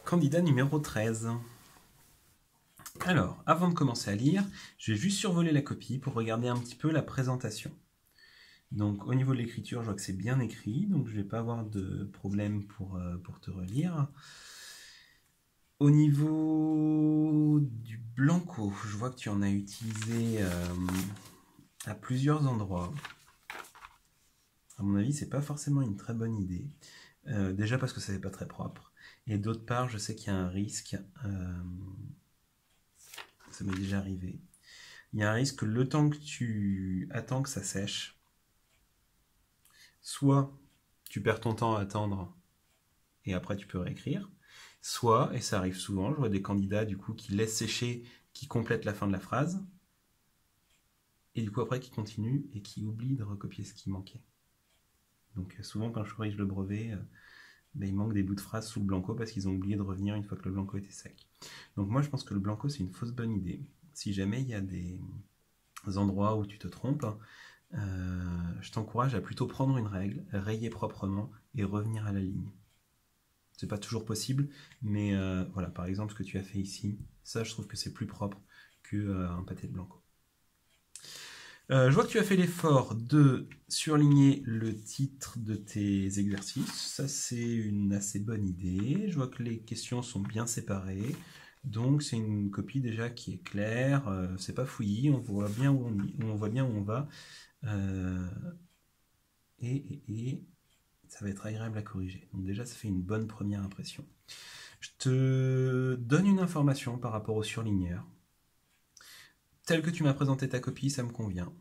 Candidat numéro 13. Alors, avant de commencer à lire, je vais juste survoler la copie pour regarder un petit peu la présentation. Donc, au niveau de l'écriture, je vois que c'est bien écrit, donc je ne vais pas avoir de problème pour te relire. Au niveau du blanco, je vois que tu en as utilisé à plusieurs endroits. À mon avis, c'est pas forcément une très bonne idée. Déjà parce que ça n'est pas très propre. Et d'autre part, je sais qu'il y a un risque, ça m'est déjà arrivé, il y a un risque que le temps que tu attends que ça sèche, soit tu perds ton temps à attendre et après tu peux réécrire, soit, et ça arrive souvent, je vois des candidats du coup qui laissent sécher, qui complètent la fin de la phrase, et du coup après qui continuent et qui oublient de recopier ce qui manquait. Donc souvent quand je corrige le brevet, il manque des bouts de phrases sous le blanco parce qu'ils ont oublié de revenir une fois que le blanco était sec. Donc moi je pense que le blanco c'est une fausse bonne idée. Si jamais il y a des endroits où tu te trompes, je t'encourage à plutôt prendre une règle, rayer proprement et revenir à la ligne. C'est pas toujours possible, mais voilà, par exemple ce que tu as fait ici, ça je trouve que c'est plus propre qu'un pâté de blanco. Je vois que tu as fait l'effort de surligner le titre de tes exercices. Ça, c'est une assez bonne idée. Je vois que les questions sont bien séparées. Donc, c'est une copie déjà qui est claire. C'est pas fouillis. On voit bien où on voit bien où on va. Et ça va être agréable à corriger. Donc, déjà, ça fait une bonne première impression. Je te donne une information par rapport au surligneur. Tel que tu m'as présenté ta copie, ça me convient.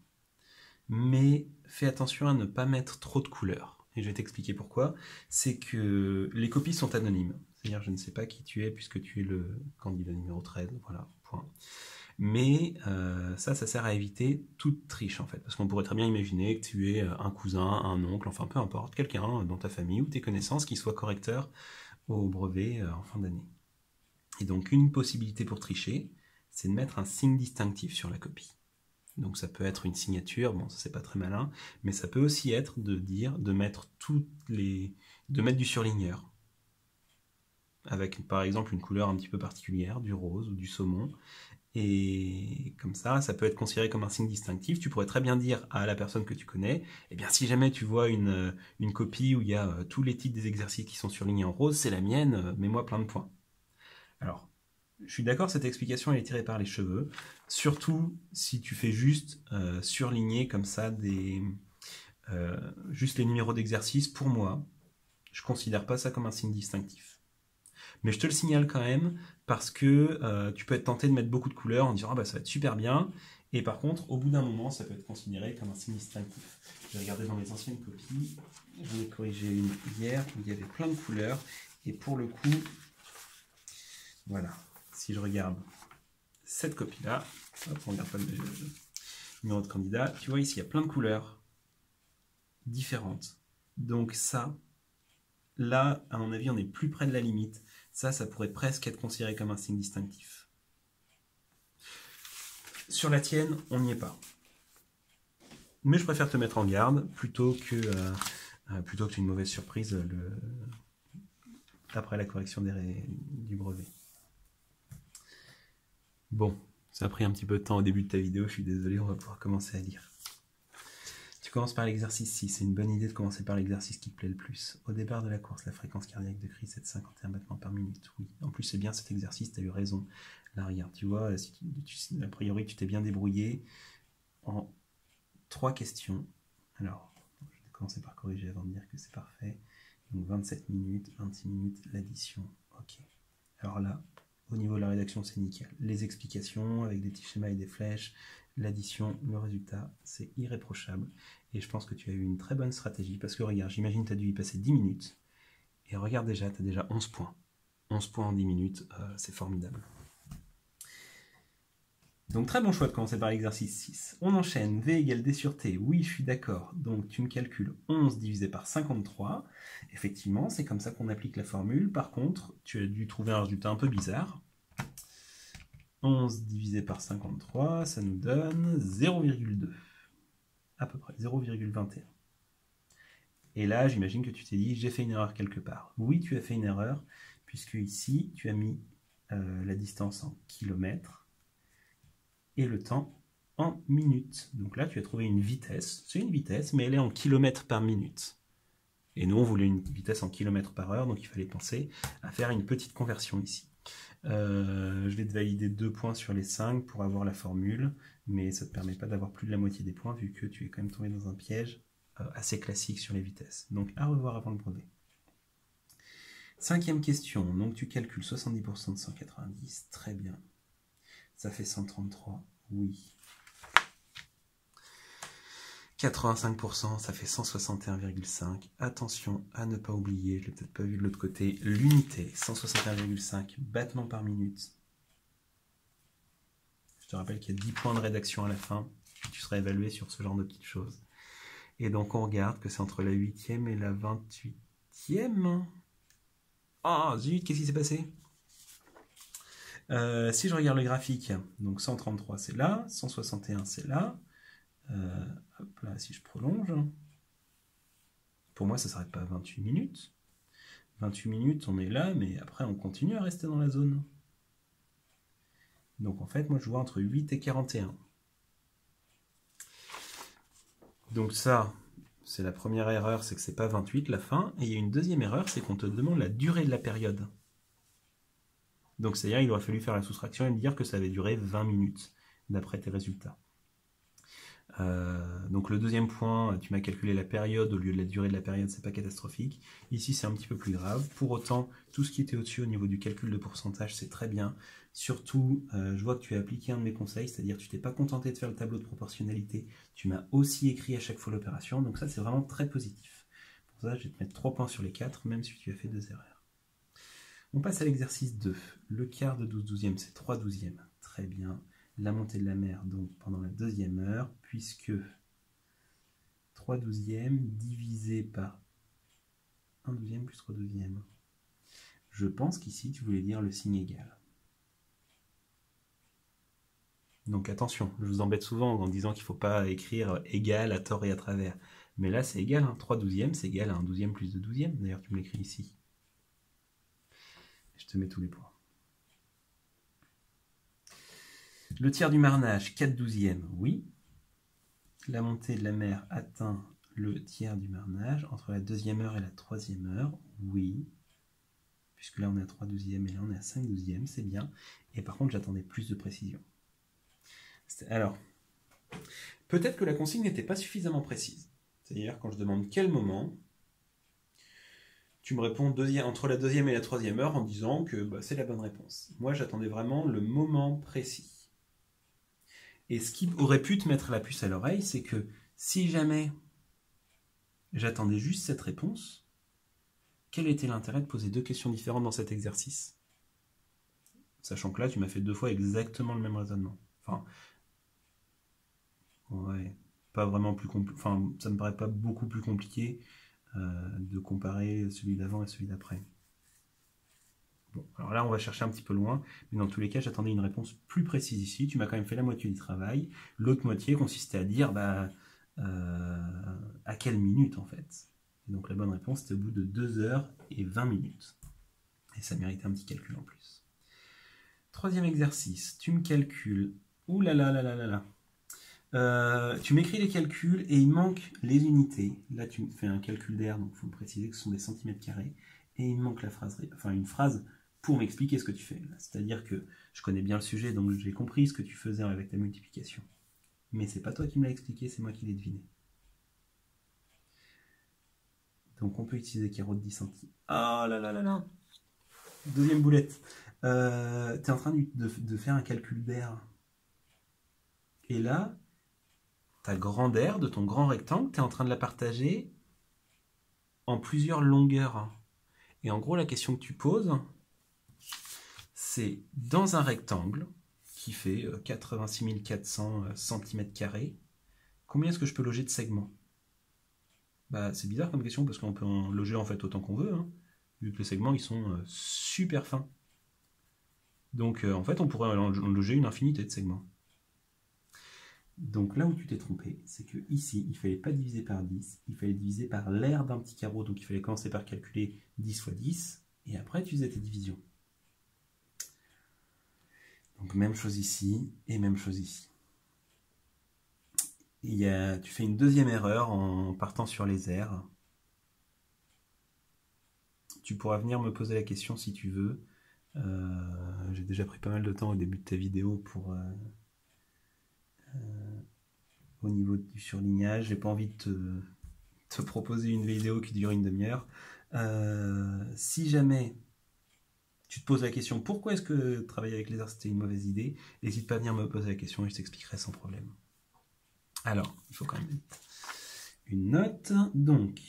Mais fais attention à ne pas mettre trop de couleurs. Et je vais t'expliquer pourquoi. C'est que les copies sont anonymes. C'est-à-dire, je ne sais pas qui tu es puisque tu es le candidat numéro 13. Voilà, point. Mais ça sert à éviter toute triche en fait. Parce qu'on pourrait très bien imaginer que tu es un cousin, un oncle, enfin peu importe, quelqu'un dans ta famille ou tes connaissances qui soit correcteur au brevet en fin d'année. Et donc, une possibilité pour tricher, c'est de mettre un signe distinctif sur la copie. Donc ça peut être une signature, bon ça c'est pas très malin, mais ça peut aussi être de mettre de mettre du surligneur, avec par exemple une couleur un petit peu particulière, du rose ou du saumon, et comme ça peut être considéré comme un signe distinctif. Tu pourrais très bien dire à la personne que tu connais, eh bien si jamais tu vois une copie où il y a tous les titres des exercices qui sont surlignés en rose, c'est la mienne, mets-moi plein de points. Alors, je suis d'accord, cette explication elle est tirée par les cheveux, surtout si tu fais juste surligner comme ça juste les numéros d'exercice. Pour moi, je ne considère pas ça comme un signe distinctif. Mais je te le signale quand même parce que tu peux être tenté de mettre beaucoup de couleurs en disant ah bah ça va être super bien, et par contre au bout d'un moment ça peut être considéré comme un signe distinctif. J'ai regardé dans mes anciennes copies, j'en ai corrigé une hier où il y avait plein de couleurs, et pour le coup, voilà. Si je regarde cette copie-là, hop, on regarde pas le numéro de candidat, tu vois ici, il y a plein de couleurs différentes. Donc ça, là, à mon avis, on est plus près de la limite. Ça pourrait presque être considéré comme un signe distinctif. Sur la tienne, on n'y est pas. Mais je préfère te mettre en garde plutôt que une mauvaise surprise après la correction du brevet. Bon, ça a pris un petit peu de temps au début de ta vidéo, je suis désolé, on va pouvoir commencer à lire. Tu commences par l'exercice 6, c'est une bonne idée de commencer par l'exercice qui te plaît le plus. Au départ de la course, la fréquence cardiaque de Chris est de 51 battements par minute. Oui, en plus c'est bien cet exercice, tu as eu raison. Là regarde, tu vois, a priori tu t'es bien débrouillé en 3 questions. Alors, je vais commencer par corriger avant de dire que c'est parfait. Donc 27 minutes, 26 minutes, l'addition, ok. Alors là, au niveau de la rédaction, c'est nickel. Les explications avec des petits schémas et des flèches, l'addition, le résultat, c'est irréprochable. Et je pense que tu as eu une très bonne stratégie parce que regarde, j'imagine que tu as dû y passer 10 minutes. Et regarde déjà, tu as déjà 11 points. 11 points en 10 minutes, c'est formidable. Donc très bon choix de commencer par l'exercice 6. On enchaîne, V égale D sur T. Oui, je suis d'accord. Donc tu me calcules 11 divisé par 53. Effectivement, c'est comme ça qu'on applique la formule. Par contre, tu as dû trouver un résultat un peu bizarre. 11 divisé par 53, ça nous donne 0,2. À peu près, 0,21. Et là, j'imagine que tu t'es dit, j'ai fait une erreur quelque part. Oui, tu as fait une erreur, puisque ici, tu as mis la distance en kilomètres et le temps en minutes. Donc là, tu as trouvé une vitesse. C'est une vitesse, mais elle est en kilomètres par minute. Et nous, on voulait une vitesse en kilomètres par heure, donc il fallait penser à faire une petite conversion ici. Je vais te valider 2 points sur les 5 pour avoir la formule, mais ça ne te permet pas d'avoir plus de la moitié des points, vu que tu es quand même tombé dans un piège assez classique sur les vitesses. Donc à revoir avant le brevet. 5e question, donc tu calcules 70% de 190, très bien. Ça fait 133, oui. 85%, ça fait 161,5. Attention à ne pas oublier, je l'ai peut-être pas vu de l'autre côté, l'unité, 161,5 battements par minute. Je te rappelle qu'il y a 10 points de rédaction à la fin, tu seras évalué sur ce genre de petites choses. Et donc on regarde que c'est entre la 8e et la 28e. Ah, zut, qu'est-ce qui s'est passé? Si je regarde le graphique, donc 133 c'est là, 161 c'est là. Hop là, si je prolonge, pour moi ça ne s'arrête pas à 28 minutes. 28 minutes, on est là, mais après on continue à rester dans la zone. Donc en fait, moi je vois entre 8 et 41. Donc ça, c'est la première erreur, c'est que c'est pas 28 la fin. Et il y a une deuxième erreur, c'est qu'on te demande la durée de la période. Donc c'est-à-dire il aurait fallu faire la soustraction et me dire que ça avait duré 20 minutes, d'après tes résultats. Donc le deuxième point, tu m'as calculé la période au lieu de la durée de la période, c'est pas catastrophique. Ici c'est un petit peu plus grave. Pour autant, tout ce qui était au-dessus au niveau du calcul de pourcentage, c'est très bien. Surtout, je vois que tu as appliqué un de mes conseils, c'est-à-dire tu t'es pas contenté de faire le tableau de proportionnalité, tu m'as aussi écrit à chaque fois l'opération, donc ça c'est vraiment très positif. Pour ça, je vais te mettre 3 points sur les 4, même si tu as fait 2 erreurs. On passe à l'exercice 2. Le quart de 12 douzièmes, c'est 3 douzièmes. Très bien. La montée de la mer, donc pendant la deuxième heure, puisque 3 douzièmes divisé par 1 douzième plus 3 douzièmes. Je pense qu'ici, tu voulais dire le signe égal. Donc attention, je vous embête souvent en disant qu'il ne faut pas écrire égal à tort et à travers. Mais là, c'est égal, hein. 3 douzièmes, c'est égal à 1 douzième plus 2 douzièmes. D'ailleurs, tu me l'écris ici. Je te mets tous les points. Le tiers du marnage, 4 douzièmes, oui. La montée de la mer atteint le tiers du marnage entre la deuxième heure et la troisième heure, oui. Puisque là on est à 3 douzièmes et là on est à 5 douzièmes, c'est bien. Et par contre j'attendais plus de précision. Alors, peut-être que la consigne n'était pas suffisamment précise. C'est-à-dire quand je demande quel moment, tu me réponds entre la deuxième et la troisième heure en disant que c'est la bonne réponse. Moi j'attendais vraiment le moment précis. Et ce qui aurait pu te mettre la puce à l'oreille, c'est que si jamais j'attendais juste cette réponse, quel était l'intérêt de poser 2 questions différentes dans cet exercice? Sachant que là, tu m'as fait 2 fois exactement le même raisonnement. Enfin, ouais, pas vraiment plus compliqué. Enfin, ça me paraît pas beaucoup plus compliqué de comparer celui d'avant et celui d'après. Bon, alors là, on va chercher un petit peu loin, mais dans tous les cas, j'attendais une réponse plus précise ici. Tu m'as quand même fait la moitié du travail. L'autre moitié consistait à dire à quelle minute, en fait. Et donc la bonne réponse, c'était au bout de 2 heures et 20 minutes. Et ça méritait un petit calcul en plus. Troisième exercice, tu me calcules. Ouh là là là là là là. Tu m'écris les calculs et il manque les unités. Là, tu me fais un calcul d'air, donc il faut me préciser que ce sont des centimètres carrés. Et il me manque une phrase pour m'expliquer ce que tu fais. C'est-à-dire que je connais bien le sujet, donc j'ai compris ce que tu faisais avec ta multiplication. Mais c'est pas toi qui me l'as expliqué, c'est moi qui l'ai deviné. Donc on peut utiliser carreau de 10 centimes. Ah là là là là. Deuxième boulette. Tu es en train de faire un calcul d'air. Et là, ta grande aire de ton grand rectangle, tu es en train de la partager en plusieurs longueurs. Et en gros, la question que tu poses, c'est dans un rectangle qui fait 86 400 cm², combien est-ce que je peux loger de segments? C'est bizarre comme question parce qu'on peut en loger en fait autant qu'on veut, hein, vu que les segments ils sont super fins. Donc en fait on pourrait en loger une infinité de segments. Donc là où tu t'es trompé, c'est que ici il ne fallait pas diviser par 10, il fallait diviser par l'aire d'un petit carreau, donc il fallait commencer par calculer 10 fois 10, Et après, tu faisais tes divisions. Donc même chose ici et même chose ici. Tu fais une deuxième erreur en partant sur les airs. Tu pourras venir me poser la question si tu veux. J'ai déjà pris pas mal de temps au début de ta vidéo pour au niveau du surlignage. J'ai pas envie de te proposer une vidéo qui dure une demi-heure. Si jamais tu te poses la question pourquoi est-ce que travailler avec les airs c'était une mauvaise idée, n'hésite pas à venir me poser la question et je t'expliquerai sans problème. Alors, il faut quand même une note. Donc,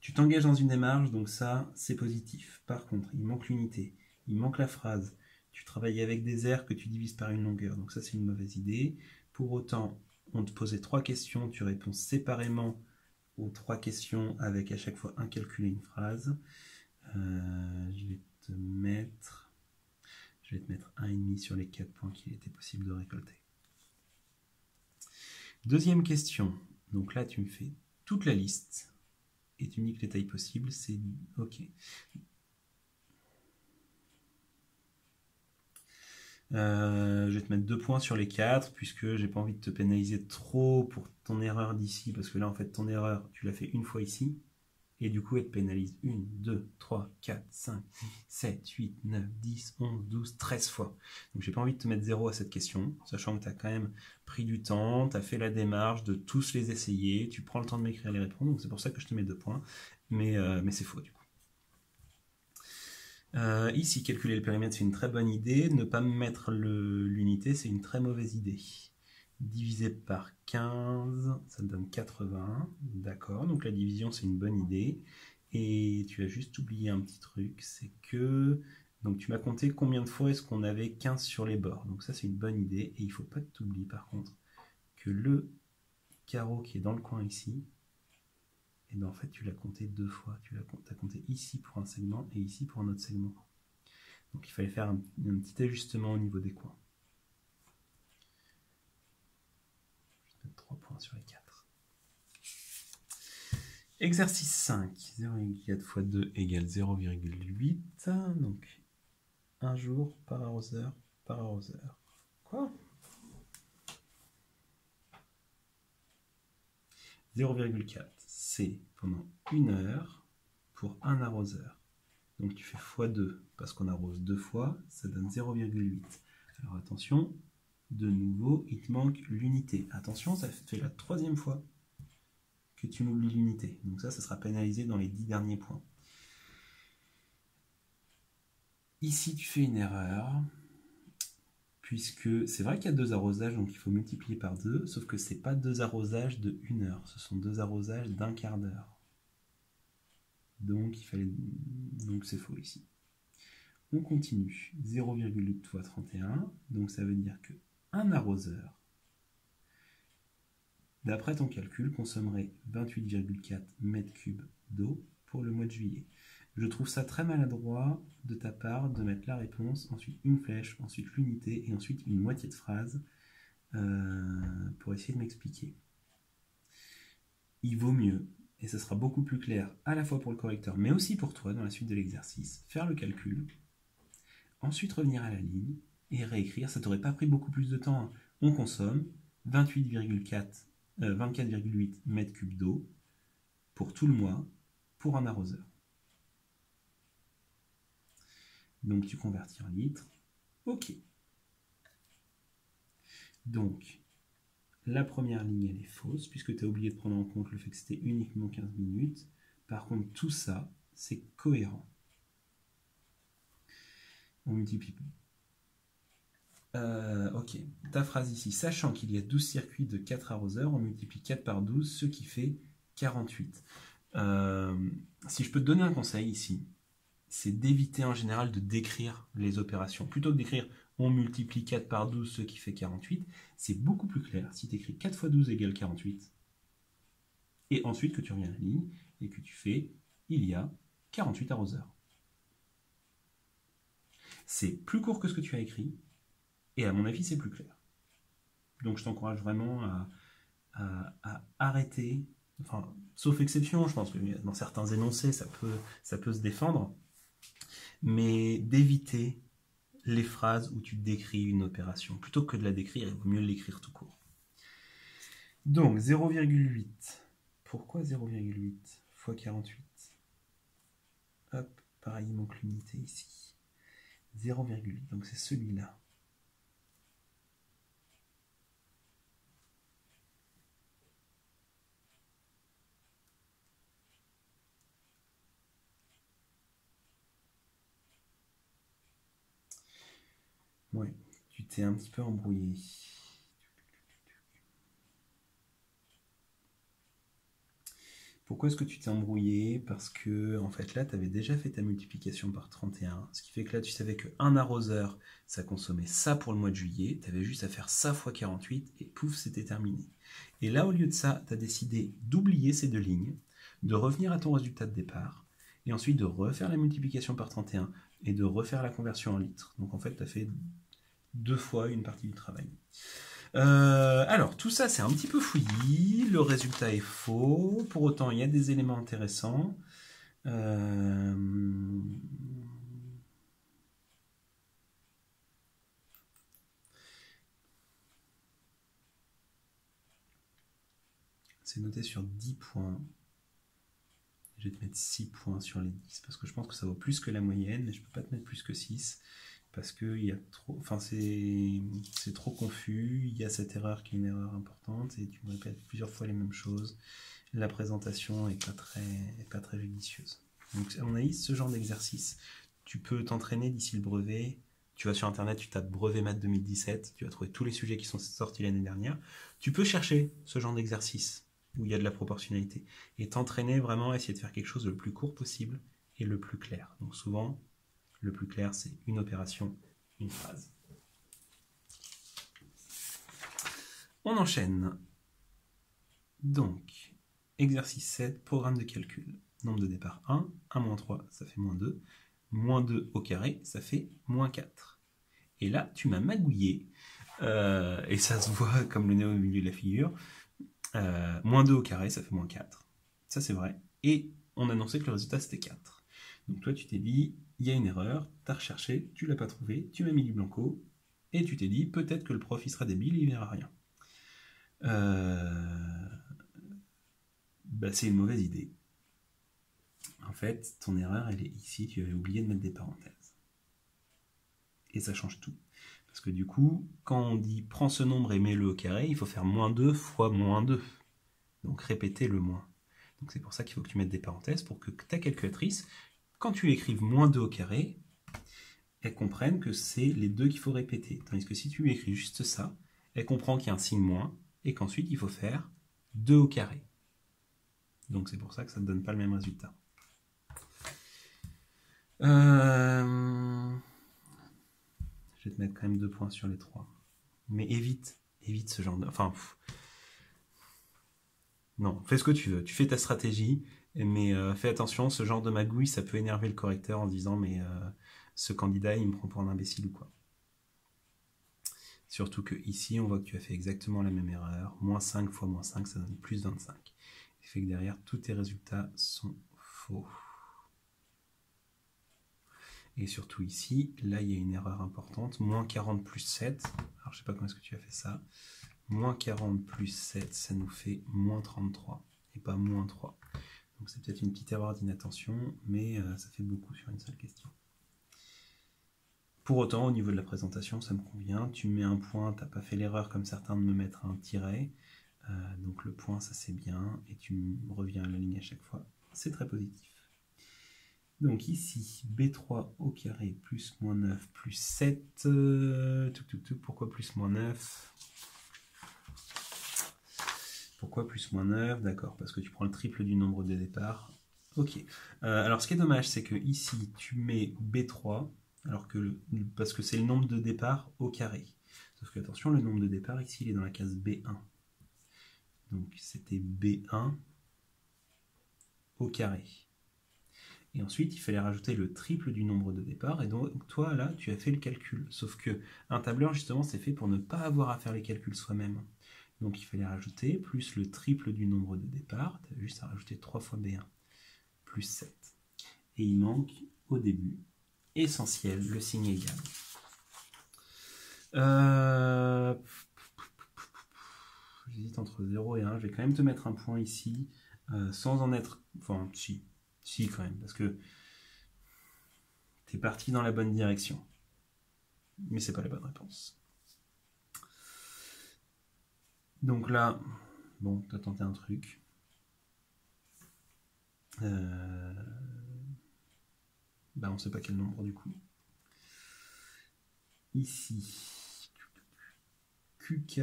tu t'engages dans une démarche, donc ça, c'est positif. Par contre, il manque l'unité, il manque la phrase. Tu travailles avec des airs que tu divises par une longueur, donc ça, c'est une mauvaise idée. Pour autant, on te posait 3 questions, tu réponds séparément aux 3 questions avec à chaque fois un calcul et une phrase. Je vais te mettre 1,5 sur les 4 points qu'il était possible de récolter. Deuxième question. Donc là, tu me fais toute la liste et tu me dis que les tailles possibles, c'est OK. Je vais te mettre 2 points sur les 4 puisque j'ai pas envie de te pénaliser trop pour ton erreur d'ici parce que là, en fait, ton erreur, tu l'as fait une fois ici. Et du coup, elle te pénalise 1, 2, 3, 4, 5, 7, 8, 9, 10, 11, 12, 13 fois. Donc j'ai pas envie de te mettre 0 à cette question, sachant que tu as quand même pris du temps, tu as fait la démarche de tous les essayer, tu prends le temps de m'écrire les réponses, donc c'est pour ça que je te mets 2 points, mais c'est faux du coup. Ici, calculer le périmètre, c'est une très bonne idée. Ne pas mettre l'unité, c'est une très mauvaise idée. Divisé par 15, ça te donne 80. D'accord, donc la division, c'est une bonne idée. Et tu as juste oublié un petit truc, c'est que... Donc tu m'as compté combien de fois est-ce qu'on avait 15 sur les bords. Donc ça, c'est une bonne idée. Et il ne faut pas que tu oublies, par contre, que le carreau qui est dans le coin ici, et bien en fait, tu l'as compté 2 fois. Tu as compté ici pour un segment et ici pour un autre segment. Donc il fallait faire un petit ajustement au niveau des coins. 3 points sur les 4. Exercice 5. 0,4 x 2 égale 0,8. Donc, un jour par arroseur par arroseur. Quoi ? 0,4, c'est pendant 1 heure pour un arroseur. Donc tu fais x2 parce qu'on arrose 2 fois, ça donne 0,8. Alors attention, de nouveau, il te manque l'unité. Attention, ça fait la 3e fois que tu m'oublies l'unité. Donc ça sera pénalisé dans les 10 derniers points. Ici, tu fais une erreur, puisque c'est vrai qu'il y a 2 arrosages, donc il faut multiplier par 2, sauf que ce n'est pas 2 arrosages de 1 heure, ce sont 2 arrosages d'un quart d'heure. Donc c'est faux ici. On continue. 0,8 x 31, donc ça veut dire que un arroseur, d'après ton calcul, consommerait 28,4 m3 d'eau pour le mois de juillet. Je trouve ça très maladroit de ta part de mettre la réponse, ensuite une flèche, ensuite l'unité et ensuite une moitié de phrase pour essayer de m'expliquer. Il vaut mieux, et ce sera beaucoup plus clair à la fois pour le correcteur, mais aussi pour toi dans la suite de l'exercice, faire le calcul, ensuite revenir à la ligne et réécrire. Ça t'aurait pas pris beaucoup plus de temps. On consomme 24,8 m3 d'eau pour tout le mois pour un arroseur. Donc tu convertis en litres. OK. Donc, la première ligne, elle est fausse, puisque tu as oublié de prendre en compte le fait que c'était uniquement 15 minutes. Par contre, tout ça, c'est cohérent. On multiplie. OK. Ta phrase ici, sachant qu'il y a 12 circuits de 4 arroseurs, on multiplie 4 par 12, ce qui fait 48. Si je peux te donner un conseil ici, c'est d'éviter en général de décrire les opérations. Plutôt que d'écrire on multiplie 4 par 12, ce qui fait 48, c'est beaucoup plus clair si tu écris 4 x 12 égale 48, et ensuite que tu reviens à la ligne, et que tu fais il y a 48 arroseurs. C'est plus court que ce que tu as écrit, et à mon avis c'est plus clair. Donc je t'encourage vraiment à arrêter, enfin, sauf exception, je pense que dans certains énoncés ça peut se défendre, mais d'éviter les phrases où tu décris une opération. Plutôt que de la décrire, il vaut mieux l'écrire tout court. Donc 0,8. Pourquoi 0,8 fois 48? Hop, pareil, il manque l'unité ici. 0,8, donc c'est celui-là. Ouais, tu t'es un petit peu embrouillé. Pourquoi est-ce que tu t'es embrouillé? Parce que, en fait, là, tu avais déjà fait ta multiplication par 31, ce qui fait que là, tu savais qu'un arroseur, ça consommait ça pour le mois de juillet, tu avais juste à faire ça fois 48, et pouf, c'était terminé. Et là, au lieu de ça, tu as décidé d'oublier ces deux lignes, de revenir à ton résultat de départ, et ensuite de refaire la multiplication par 31, et de refaire la conversion en litres. Donc, en fait, tu as fait 2 fois une partie du travail. Alors, tout ça, c'est un petit peu fouillis. Le résultat est faux. Pour autant, il y a des éléments intéressants. C'est noté sur 10 points. Je vais te mettre 6 points sur les 10 parce que je pense que ça vaut plus que la moyenne, mais je ne peux pas te mettre plus que 6 parce que il y a trop, enfin c'est trop confus. Il y a cette erreur qui est une erreur importante et tu me répètes plusieurs fois les mêmes choses. La présentation est pas très judicieuse. Donc, à mon avis, ce genre d'exercice, tu peux t'entraîner d'ici le brevet. Tu vas sur Internet, tu tapes brevet maths 2017, tu vas trouver tous les sujets qui sont sortis l'année dernière. Tu peux chercher ce genre d'exercice où il y a de la proportionnalité et t'entraîner vraiment à essayer de faire quelque chose le plus court possible et le plus clair. Donc souvent, le plus clair, c'est une opération, une phrase. On enchaîne. Donc, exercice 7, programme de calcul. Nombre de départ 1, 1 moins 3, ça fait moins 2. Moins 2 au carré, ça fait moins 4. Et là, tu m'as magouillé, et ça se voit comme le nez au milieu de la figure. Moins 2 au carré, ça fait moins 4. Ça, c'est vrai. Et on annonçait que le résultat, c'était 4. Donc toi, tu t'es dit, il y a une erreur, tu as recherché, tu l'as pas trouvé, tu m'as mis du blanco, et tu t'es dit, peut-être que le prof, il sera débile, il verra rien. Bah, c'est une mauvaise idée. En fait, ton erreur, elle est ici, tu avais oublié de mettre des parenthèses. Et ça change tout. Parce que du coup, quand on dit prends ce nombre et mets-le au carré, il faut faire moins 2 fois moins 2. Donc répéter le moins. Donc c'est pour ça qu'il faut que tu mettes des parenthèses pour que ta calculatrice, quand tu écrives moins 2 au carré, elle comprenne que c'est les 2 qu'il faut répéter. Tandis que si tu lui écris juste ça, elle comprend qu'il y a un signe moins et qu'ensuite il faut faire 2 au carré. Donc c'est pour ça que ça ne donne pas le même résultat. Je vais te mettre quand même 2 points sur les 3. Mais évite ce genre de... Enfin, non, fais ce que tu veux. Tu fais ta stratégie, mais fais attention, ce genre de magouille, ça peut énerver le correcteur en disant mais ce candidat, il me prend pour un imbécile ou quoi. Surtout que ici, on voit que tu as fait exactement la même erreur. Moins 5 fois moins 5, ça donne plus 25. Ce qui fait que derrière, tous tes résultats sont faux. Et surtout ici, là, il y a une erreur importante. Moins 40 plus 7. Alors, je sais pas comment est-ce que tu as fait ça. Moins 40 plus 7, ça nous fait moins 33 et pas moins 3. Donc c'est peut-être une petite erreur d'inattention, mais ça fait beaucoup sur une seule question. Pour autant, au niveau de la présentation, ça me convient. Tu me mets un point, tu n'as pas fait l'erreur comme certains de me mettre un tiret. Donc le point, ça c'est bien. Et tu reviens à la ligne à chaque fois. C'est très positif. Donc ici, B3 au carré plus moins 9 plus 7. Pourquoi plus moins 9 ? Pourquoi plus moins 9? D'accord, parce que tu prends le triple du nombre de départ. Ok. Alors ce qui est dommage, c'est que ici, tu mets B3, alors que parce que c'est le nombre de départ au carré. Sauf que attention, le nombre de départ ici, il est dans la case B1. Donc c'était B1 au carré. Et ensuite, il fallait rajouter le triple du nombre de départ. Et donc, toi, là, tu as fait le calcul. Sauf que un tableur, justement, c'est fait pour ne pas avoir à faire les calculs soi-même. Donc, il fallait rajouter plus le triple du nombre de départ. Tu as juste à rajouter 3 fois B1, plus 7. Et il manque au début. Essentiel, le signe égal. J'hésite entre 0 et 1. Je vais quand même te mettre un point ici, sans en être... Enfin, si quand même, parce que tu es parti dans la bonne direction. Mais c'est pas la bonne réponse. Donc là, bon, tu as tenté un truc. Ben on ne sait pas quel nombre du coup. Ici, QK,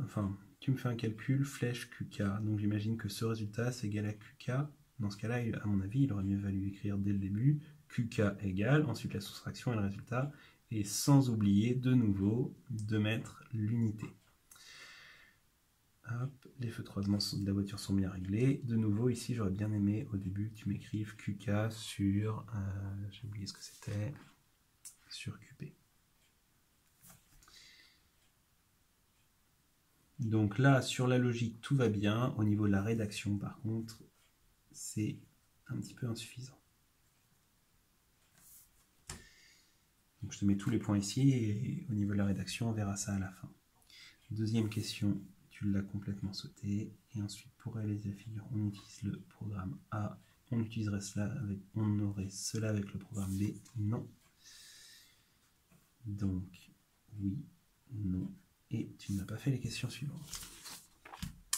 enfin, tu me fais un calcul, flèche QK. Donc j'imagine que ce résultat, c'est égal à QK. Dans ce cas-là, à mon avis, il aurait mieux valu écrire dès le début QK égale, ensuite la soustraction et le résultat, et sans oublier de nouveau de mettre l'unité. Hop, les feux de croisement de la voiture sont bien réglés. De nouveau, ici, j'aurais bien aimé au début que tu m'écrives QK sur... j'ai oublié ce que c'était. Sur QP. Donc là, sur la logique, tout va bien. Au niveau de la rédaction, par contre, c'est un petit peu insuffisant. Donc je te mets tous les points ici et au niveau de la rédaction, on verra ça à la fin. Deuxième question. Tu l'as complètement sauté. Et ensuite, pour réaliser la figure, on utilise le programme A. On utiliserait cela avec, on aurait cela avec le programme B. Non. Donc, oui, non. Et tu n'as pas fait les questions suivantes.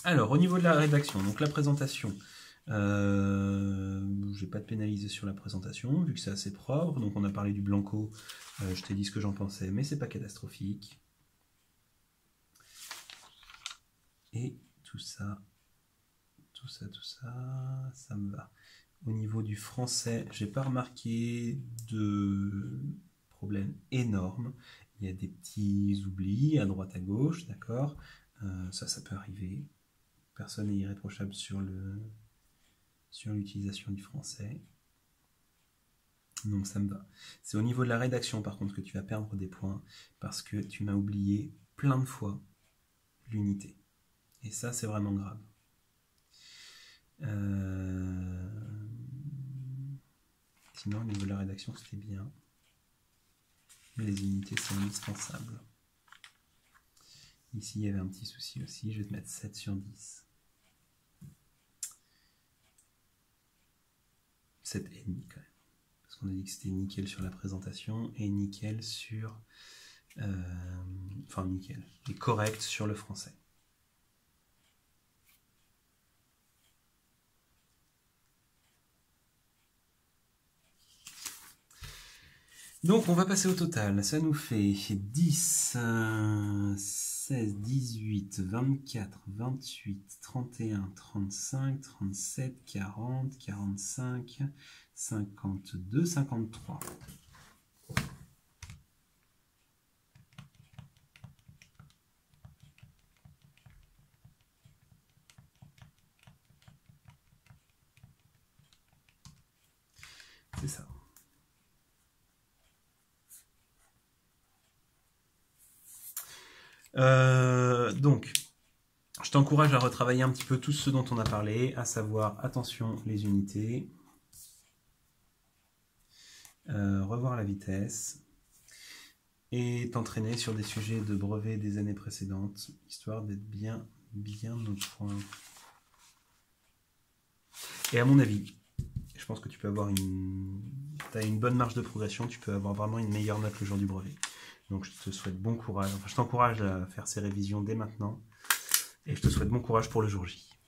Alors, au niveau de la rédaction, donc la présentation, je ne vais pas te pénaliser sur la présentation, vu que c'est assez propre. Donc, on a parlé du Blanco. Je t'ai dit ce que j'en pensais, mais c'est pas catastrophique. Et tout ça, ça me va. Au niveau du français, j'ai pas remarqué de problème énorme. Il y a des petits oublis à droite à gauche, d'accord. Ça peut arriver. Personne n'est irréprochable sur l'utilisation du français. Donc ça me va. C'est au niveau de la rédaction, par contre, que tu vas perdre des points, parce que tu m'as oublié plein de fois l'unité. Et ça, c'est vraiment grave. Sinon, au niveau de la rédaction, c'était bien. Mais les unités sont indispensables. Ici, il y avait un petit souci aussi. Je vais te mettre 7 sur 10. 7 et demi quand même. Parce qu'on a dit que c'était nickel sur la présentation et nickel sur... enfin, nickel. Et correct sur le français. Donc on va passer au total, ça nous fait 10, 16, 18, 24, 28, 31, 35, 37, 40, 45, 52, 53. C'est ça. Donc, je t'encourage à retravailler un petit peu tout ce dont on a parlé, à savoir, attention, les unités, revoir la vitesse, et t'entraîner sur des sujets de brevet des années précédentes, histoire d'être bien au point. Et à mon avis, je pense que tu peux avoir t'as une bonne marge de progression, tu peux avoir vraiment une meilleure note le jour du brevet. Donc je te souhaite bon courage, enfin je t'encourage à faire ces révisions dès maintenant, et je te souhaite bon courage pour le jour J.